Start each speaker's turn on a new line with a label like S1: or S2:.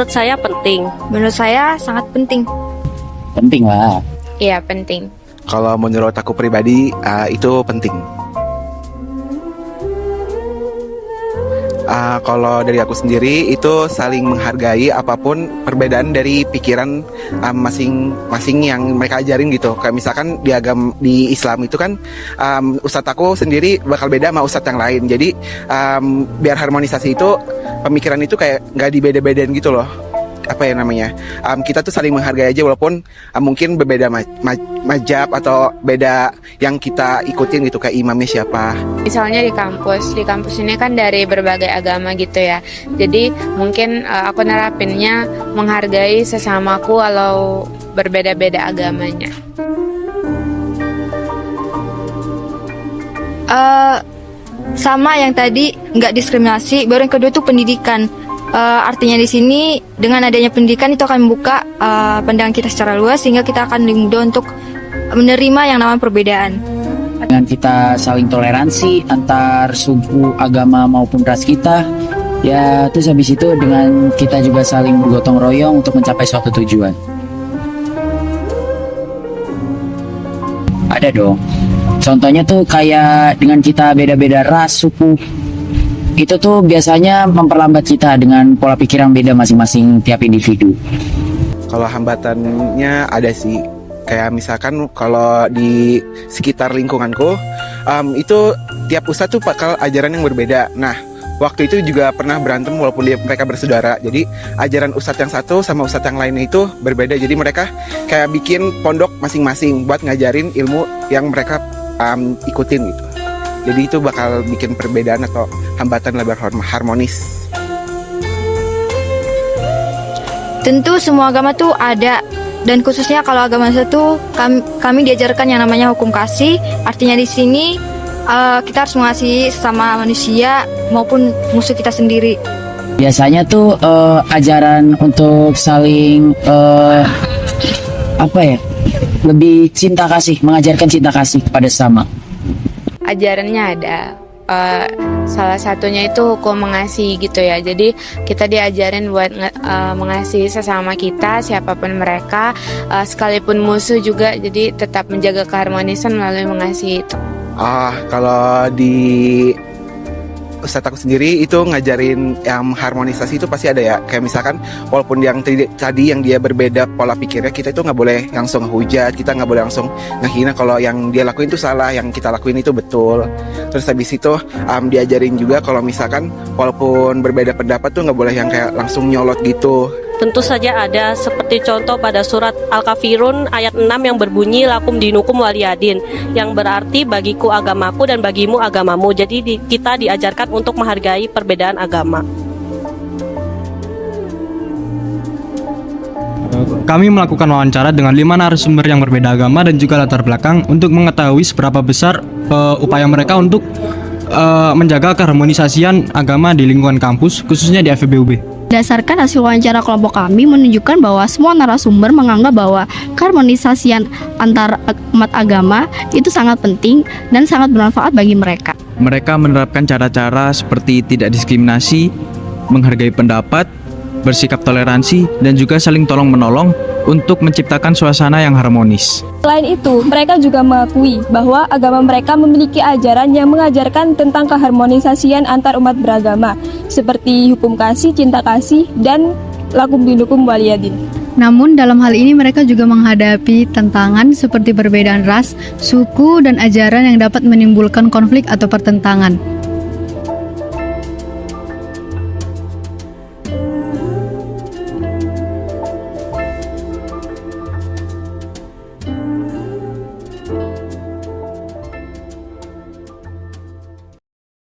S1: Menurut saya penting.
S2: Menurut saya sangat penting.
S3: Penting lah.
S4: Iya, penting.
S5: Kalau menurut aku pribadi itu penting. Kalau dari aku sendiri itu saling menghargai apapun perbedaan dari pikiran masing-masing yang mereka ajarin gitu. Kayak misalkan di Islam itu kan ustadz aku sendiri bakal beda sama ustadz yang lain. Jadi biar harmonisasi itu pemikiran itu kayak nggak dibeda-bedain gitu loh. Apa ya namanya? Kita tuh saling menghargai aja walaupun mungkin berbeda mazhab atau beda yang kita ikutin gitu, kayak imamnya siapa.
S4: Misalnya di kampus ini kan dari berbagai agama gitu ya. Jadi mungkin aku nerapinnya menghargai sesamaku walau berbeda-beda agamanya.
S2: Sama yang tadi, nggak diskriminasi. Baru yang kedua itu pendidikan. Artinya di sini dengan adanya pendidikan itu akan membuka pandangan kita secara luas sehingga kita akan lebih mudah untuk menerima yang namanya perbedaan.
S3: Dengan kita saling toleransi antar suku, agama maupun ras kita, ya terus habis itu dengan kita juga saling bergotong royong untuk mencapai suatu tujuan. Ada dong. Contohnya tuh kayak dengan kita beda-beda ras, suku, itu tuh biasanya memperlambat kita dengan pola pikir yang beda masing-masing tiap individu.
S5: Kalau hambatannya ada sih, kayak misalkan kalau di sekitar lingkunganku itu tiap ustadz tuh bakal ajaran yang berbeda. Nah, waktu itu juga pernah berantem walaupun mereka bersaudara. Jadi ajaran ustadz yang satu sama ustadz yang lainnya itu berbeda. Jadi mereka kayak bikin pondok masing-masing buat ngajarin ilmu yang mereka ikutin gitu. Jadi itu bakal bikin perbedaan atau hambatan lebih harmonis.
S2: Tentu semua agama tuh ada, dan khususnya kalau agama satu kami diajarkan yang namanya hukum kasih. Artinya di sini kita harus mengasihi sesama manusia maupun musuh kita sendiri.
S3: Biasanya tuh ajaran untuk saling lebih cinta kasih, mengajarkan cinta kasih kepada sesama.
S4: Ajarannya ada. Salah satunya itu hukum mengasihi gitu ya. Jadi kita diajarin buat mengasihi sesama kita, siapapun mereka, sekalipun musuh juga. Jadi tetap menjaga keharmonisan melalui mengasihi itu.
S5: Kalau di ustadz aku sendiri itu ngajarin yang harmonisasi itu pasti ada ya. Kayak misalkan walaupun yang tadi yang dia berbeda pola pikirnya, kita itu nggak boleh langsung hujat, kita nggak boleh langsung ngehina kalau yang dia lakuin itu salah, yang kita lakuin itu betul. Terus habis itu diajarin juga kalau misalkan walaupun berbeda pendapat tuh nggak boleh yang kayak langsung nyolot gitu.
S1: Tentu saja ada, seperti contoh pada surat Al-Kafirun ayat 6 yang berbunyi lakum dinukum waliyadin, yang berarti bagiku agamaku dan bagimu agamamu. Jadi kita diajarkan untuk menghargai perbedaan agama.
S6: Kami melakukan wawancara dengan 5 narasumber yang berbeda agama dan juga latar belakang untuk mengetahui seberapa besar upaya mereka untuk menjaga keharmonisasian agama di lingkungan kampus, khususnya di FEBUB.
S7: Berdasarkan hasil wawancara kelompok kami menunjukkan bahwa semua narasumber menganggap bahwa keharmonisasian antar umat agama itu sangat penting dan sangat bermanfaat bagi mereka.
S8: Mereka menerapkan cara-cara seperti tidak diskriminasi, menghargai pendapat, bersikap toleransi, dan juga saling tolong-menolong untuk menciptakan suasana yang harmonis.
S9: Selain itu, mereka juga mengakui bahwa agama mereka memiliki ajaran yang mengajarkan tentang keharmonisasian antar umat beragama, seperti hukum kasih, cinta kasih, dan lakum dinukum waliyadin.
S10: Namun dalam hal ini mereka juga menghadapi tantangan seperti perbedaan ras, suku, dan ajaran yang dapat menimbulkan konflik atau pertentangan.